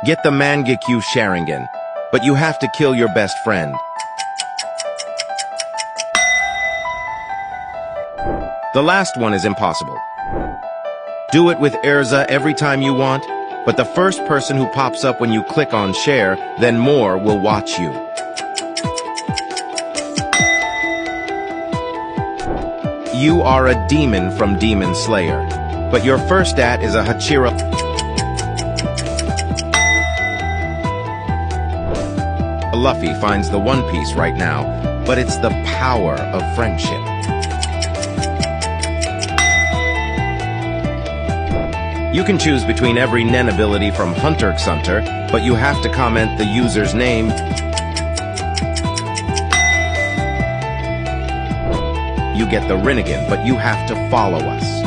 Get the Mangekyu Sharingan, but you have to kill your best friend. The last one is impossible. Do it with Erza every time you want, but the first person who pops up when you click on share, then more will watch you. You are a demon from Demon Slayer, but your first stat is a Hachira. Luffy finds the One Piece right now, but it's the power of friendship. You can choose between every Nen ability from Hunter x Hunter, but you have to comment the user's name. You get the Rinnegan, but you have to follow us.